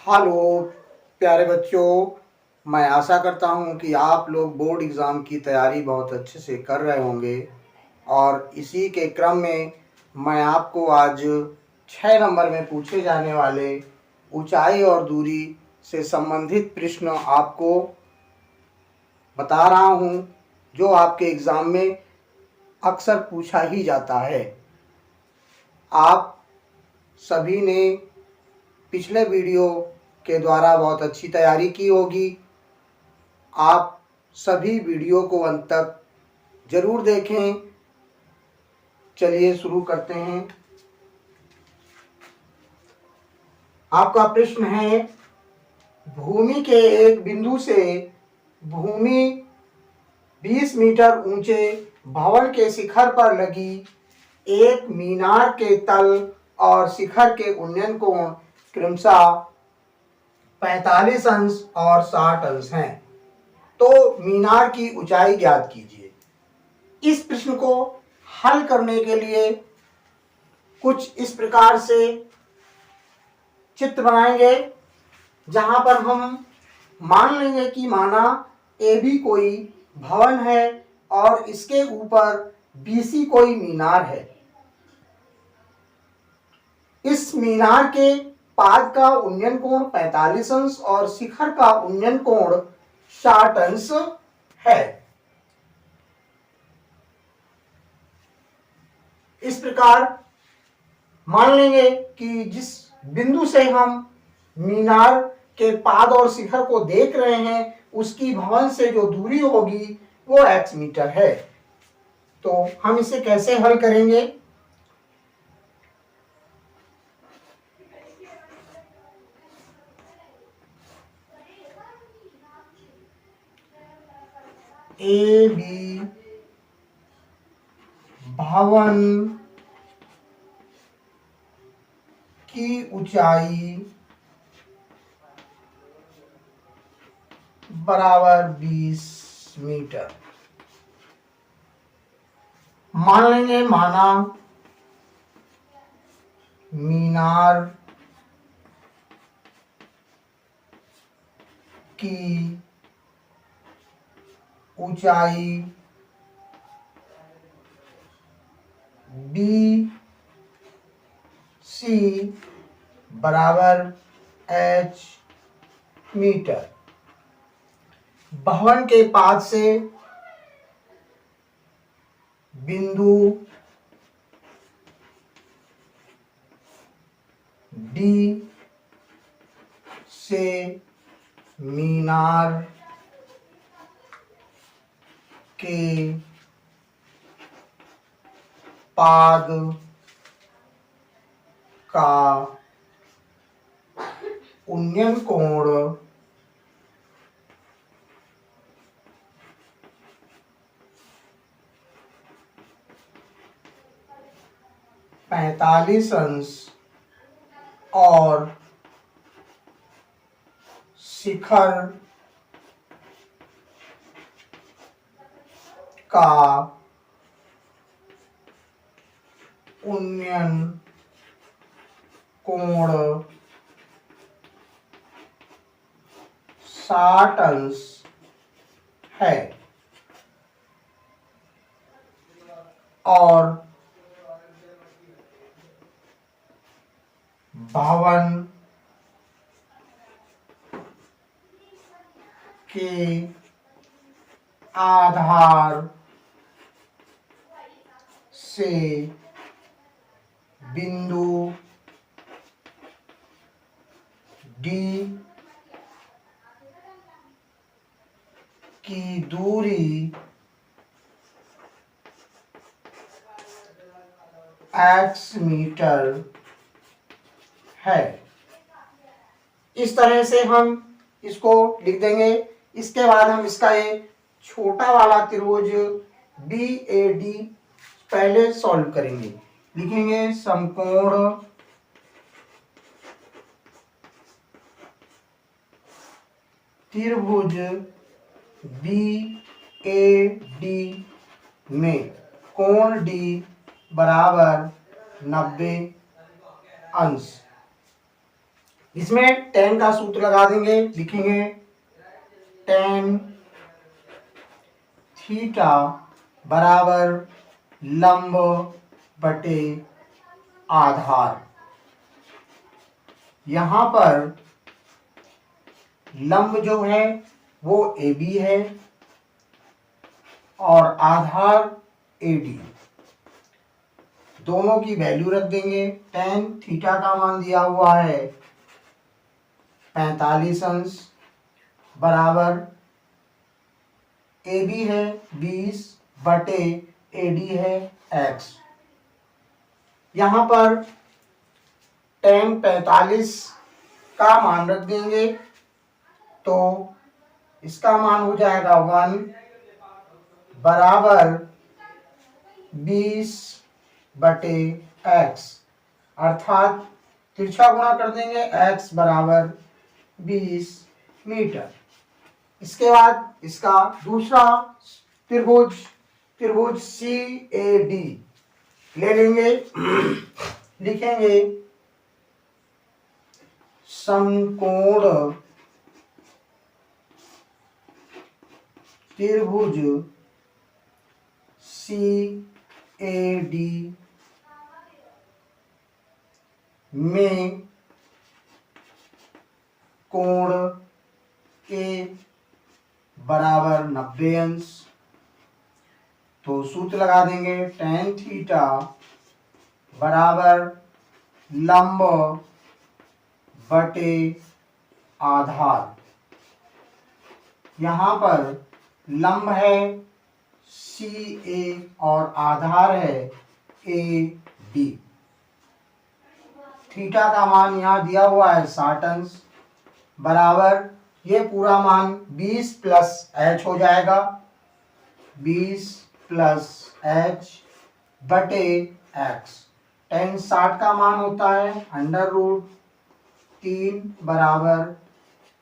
Hello प्यारे बच्चों, मैं आशा करता हूँ कि आप लोग बोर्ड एग्ज़ाम की तैयारी बहुत अच्छे से कर रहे होंगे। और इसी के क्रम में मैं आपको आज 6 नंबर में पूछे जाने वाले ऊंचाई और दूरी से संबंधित प्रश्न आपको बता रहा हूँ, जो आपके एग्ज़ाम में अक्सर पूछा ही जाता है। आप सभी ने पिछले वीडियो के द्वारा बहुत अच्छी तैयारी की होगी। आप सभी वीडियो को अंत तक ज़रूर देखें। चलिए शुरू करते हैं। आपका प्रश्न है, भूमि के एक बिंदु से भूमि 20 मीटर ऊंचे भवन के शिखर पर लगी एक मीनार के तल और शिखर के उन्नयन कोण क्रमशः 45 अंश और 60 अंश हैं। तो मीनार की ऊंचाई ज्ञात कीजिए। इस प्रश्न को हल करने के लिए कुछ इस प्रकार से चित्र बनाएंगे, जहां पर हम मान लेंगे कि माना ए बी कोई भवन है और इसके ऊपर BC कोई मीनार है। इस मीनार के पाद का उन्नयन कोण 45 अंश और शिखर का उन्नयन कोण 60 अंश है। इस प्रकार मान लेंगे कि जिस बिंदु से हम मीनार के पाद और शिखर को देख रहे हैं, उसकी भवन से जो दूरी होगी वो x मीटर है। तो हम इसे कैसे हल करेंगे? ए बी भवन की ऊंचाई बराबर 20 मीटर। मान लेंगे माना मीनार की ऊंचाई BC बराबर H मीटर। भवन के पाद से बिंदु D से मीनार के पाद का उन्नयन कोण 45 अंश और शिखर का उन्नयन कोण 60 अंश है। और भवन के आधार से बिंदु D की दूरी x मीटर है। इस तरह से हम इसको लिख देंगे। इसके बाद हम इसका एक छोटा वाला त्रिभुज BAD पहले सॉल्व करेंगे। लिखेंगे समकोण त्रिभुज BAD में कोण D बराबर 90 अंश। इसमें tan का सूत्र लगा देंगे, लिखेंगे tan थीटा बराबर लंब बटे आधार। यहां पर लंब जो है वो AB है और आधार AD। दोनों की वैल्यू रख देंगे। tan थीटा का मान दिया हुआ है 45 अंश बराबर AB है 20 बटे AD है x। यहाँ पर tan 45 का मान रख देंगे तो इसका मान हो जाएगा 1 बराबर 20 बटे x, अर्थात तिरछा गुणा कर देंगे x बराबर 20 मीटर। इसके बाद इसका दूसरा त्रिभुज CAD ले लेंगे, लिखेंगे समकोण त्रिभुज CAD में कोण A बराबर 90 अंश। तो सूत्र लगा देंगे tan थीटा बराबर लंब बटे आधार। यहाँ पर लंब है CA और आधार है AD। थीटा का मान यहाँ दिया हुआ है 60 अंश बराबर ये पूरा मान 20 प्लस h हो जाएगा, 20 प्लस h बटे x। tan 60 का मान होता है √3 बराबर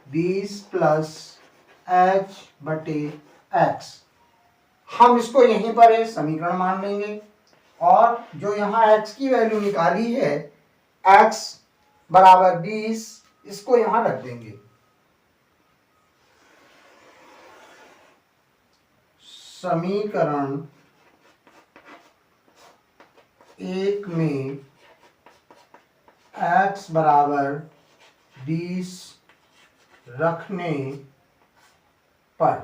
20 प्लस h बटे x। हम इसको यहीं पर एक समीकरण मान लेंगे और जो यहाँ x की वैल्यू निकाली है x बराबर 20, इसको यहाँ रख देंगे। समीकरण 1 में x बराबर 20 रखने पर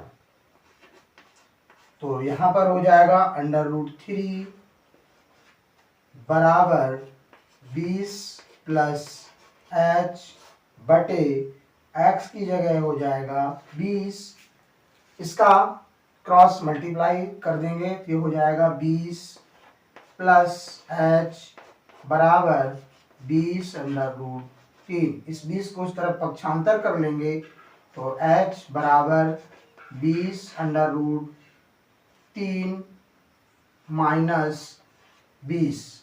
तो यहाँ पर हो जाएगा √3 बराबर 20 प्लस h बटे x की जगह हो जाएगा 20। इसका क्रॉस मल्टीप्लाई कर देंगे तो ये हो जाएगा 20 प्लस h बराबर 20 √3। इस 20 को उस तरफ पक्षांतर कर लेंगे तो h बराबर 20 √3 माइनस 20।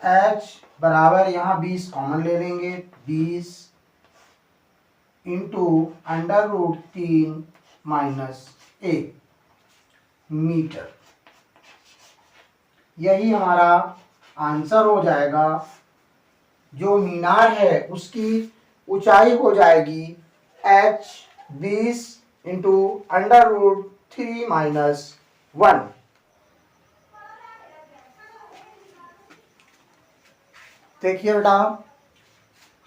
h बराबर यहाँ 20 कॉमन ले लेंगे, 20 इंटू √3 माइनस 1 मीटर। यही हमारा आंसर हो जाएगा। जो मीनार है उसकी ऊंचाई हो जाएगी h 20 इंटू √3 माइनस 1। देखिए बेटा,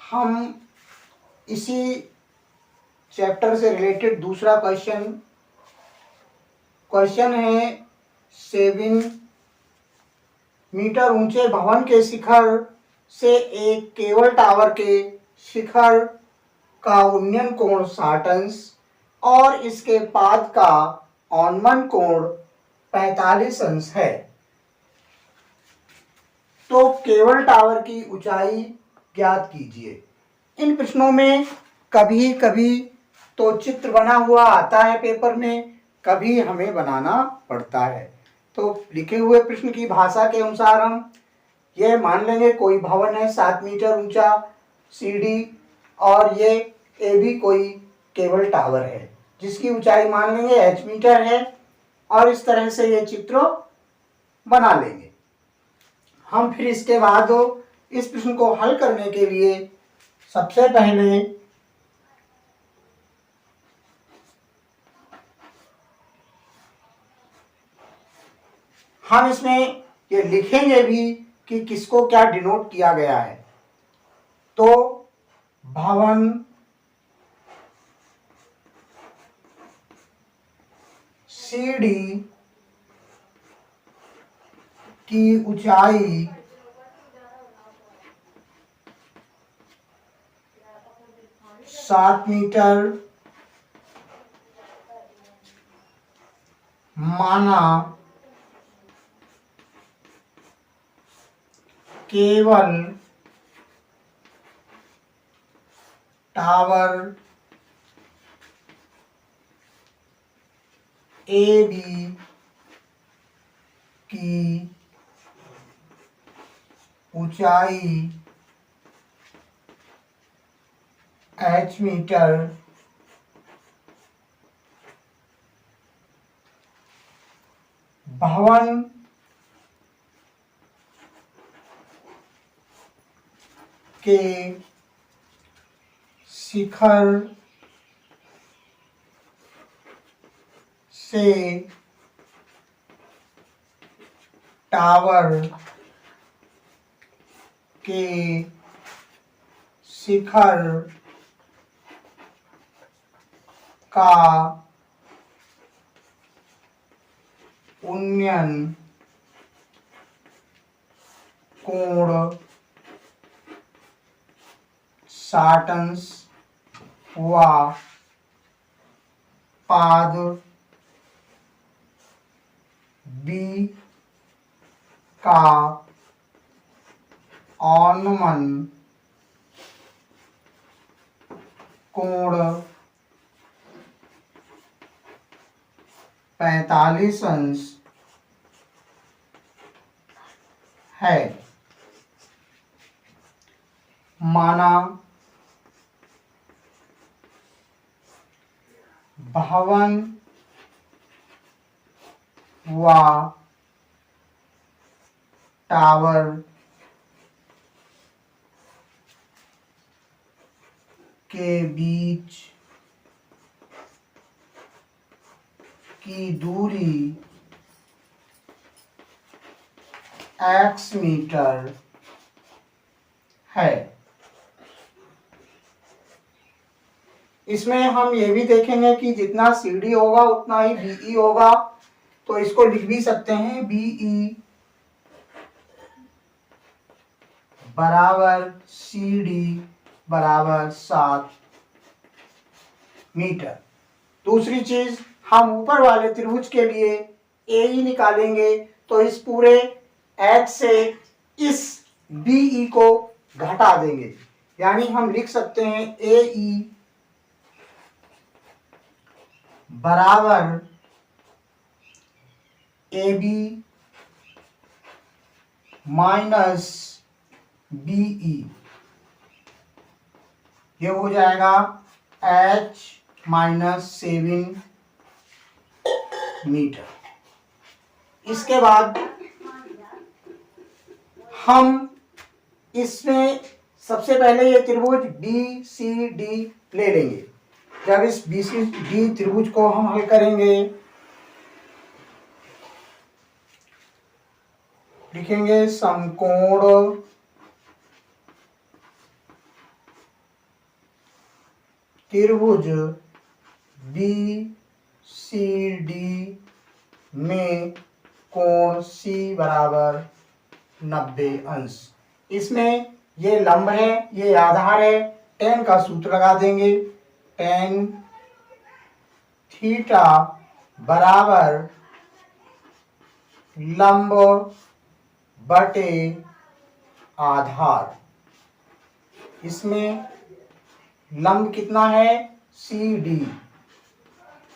हम इसी चैप्टर से रिलेटेड दूसरा क्वेश्चन है 7 मीटर ऊंचे भवन के शिखर से एक केबल टावर के शिखर का उन्नयन कोण 60 अंश और इसके पाद का औन्मन कोण 45 अंश है। तो केबल टावर की ऊंचाई ज्ञात कीजिए। इन प्रश्नों में कभी कभी तो चित्र बना हुआ आता है पेपर में, कभी हमें बनाना पड़ता है। तो लिखे हुए प्रश्न की भाषा के अनुसार हम ये मान लेंगे कोई भवन है 7 मीटर ऊंचा सीढ़ी और ये AB कोई केबल टावर है जिसकी ऊंचाई मान लेंगे h मीटर है और इस तरह से ये चित्र बना लेंगे। हम फिर इसके बाद इस प्रश्न को हल करने के लिए सबसे पहले हम इसमें ये लिखेंगे भी कि किसको क्या डिनोट किया गया है। तो भवन सीढ़ी की ऊंचाई 7 मीटर माना केवल टावर ए बी की ऊंचाई h मीटर भवन के शिखर से टावर के शिखर का उन्नयन कोण 60 अंश व पाद बी का अनुमान कोण 45 अंश है। माना भवन व टावर के बीच की दूरी x मीटर है। इसमें हम ये भी देखेंगे कि जितना CD होगा उतना ही BE होगा, तो इसको लिख भी सकते हैं BE बराबर CD बराबर 7 मीटर। दूसरी चीज, हम ऊपर वाले त्रिभुज के लिए AE निकालेंगे, तो इस पूरे H से इस BE को घटा देंगे, यानी हम लिख सकते हैं AE बराबर AB माइनस BE। ये हो जाएगा H माइनस 7 मीटर। इसके बाद हम इसमें सबसे पहले ये त्रिभुज BCD ले लेंगे। जब इस BCD त्रिभुज को हम हल करेंगे, लिखेंगे समकोण त्रिभुज BCD में कोण C बराबर 90 अंश। इसमें ये लंब है, ये आधार है, tan का सूत्र लगा देंगे। tan थीटा बराबर लंब बटे आधार। इसमें लंब कितना है CD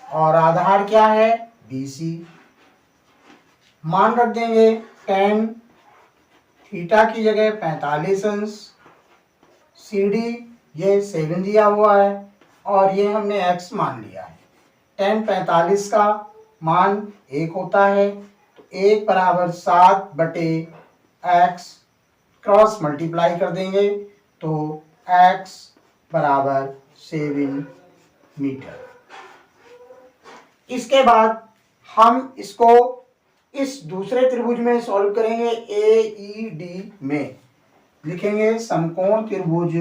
और आधार क्या है BC। मान रख देंगे tan थीटा की जगह 45 अंश, CD ये 7 दिया हुआ है और ये हमने x मान लिया है। tan 45 का मान 1 होता है, तो 1 बराबर 7 बटे x क्रॉस मल्टीप्लाई कर देंगे तो x बराबर 7 मीटर। इसके बाद हम इसको इस दूसरे त्रिभुज में सॉल्व करेंगे। AED में लिखेंगे समकोण त्रिभुज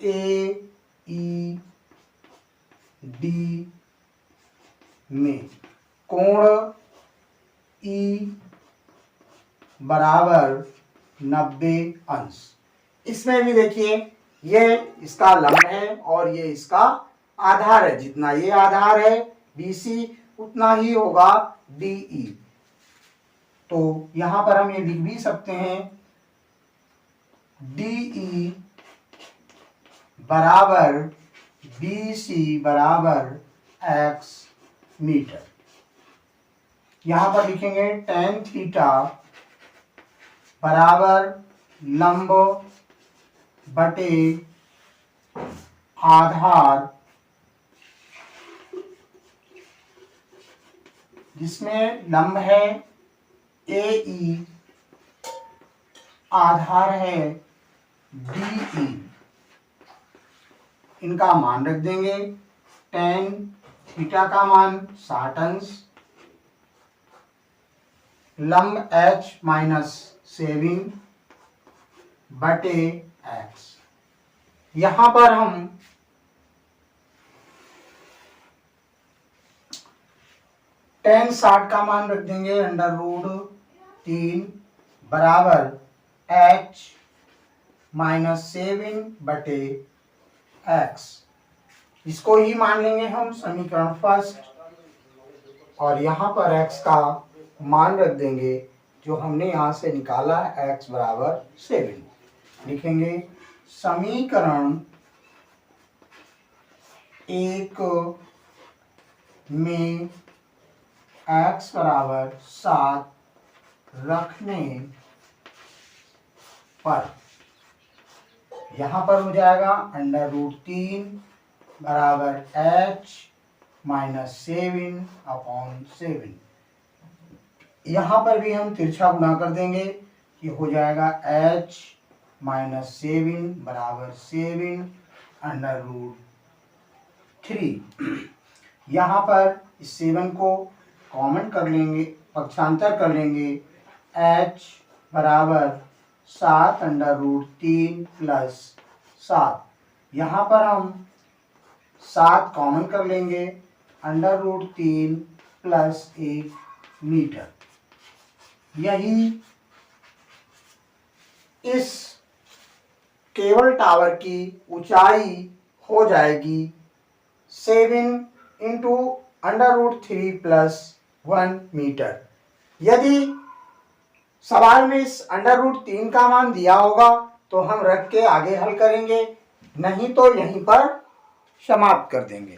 AED में कोण E बराबर 90 अंश। इसमें भी देखिए ये इसका लंब है और ये इसका आधार है। जितना ये आधार है BC उतना ही होगा DE। तो यहां पर हम ये लिख भी सकते हैं DE बराबर BC बराबर x मीटर। यहां पर लिखेंगे tan थीटा बराबर लंब बटे आधार, जिसमें लंब है AE, आधार है DE। इनका मान रख देंगे। tan थीटा का मान 60 अंश, लंब H माइनस 7 बटे x। यहां पर हम tan 60 का मान रख देंगे √3 बराबर H माइनस 7 बटे x। इसको ही मान लेंगे हम समीकरण फर्स्ट और यहां पर x का मान रख देंगे जो हमने यहां से निकाला है x बराबर 7। लिखेंगे समीकरण 1 में x बराबर 7 रखने पर यहां पर हो जाएगा √3 बराबर H माइनस 7/7। यहां पर भी हम तिरछा गुणा कर देंगे कि हो जाएगा H माइनस 7 बराबर 7/3। यहाँ पर इस 7 को कॉमन कर लेंगे, पक्षांतर कर लेंगे। H बराबर 7/3 प्लस 7। यहाँ पर हम 7 कॉमन कर लेंगे, √3 प्लस 1 मीटर। यही इस केबल टावर की ऊंचाई हो जाएगी 7 इंटू √3 प्लस 1 मीटर। यदि सवाल में इस √3 का मान दिया होगा तो हम रख के आगे हल करेंगे, नहीं तो यहीं पर समाप्त कर देंगे।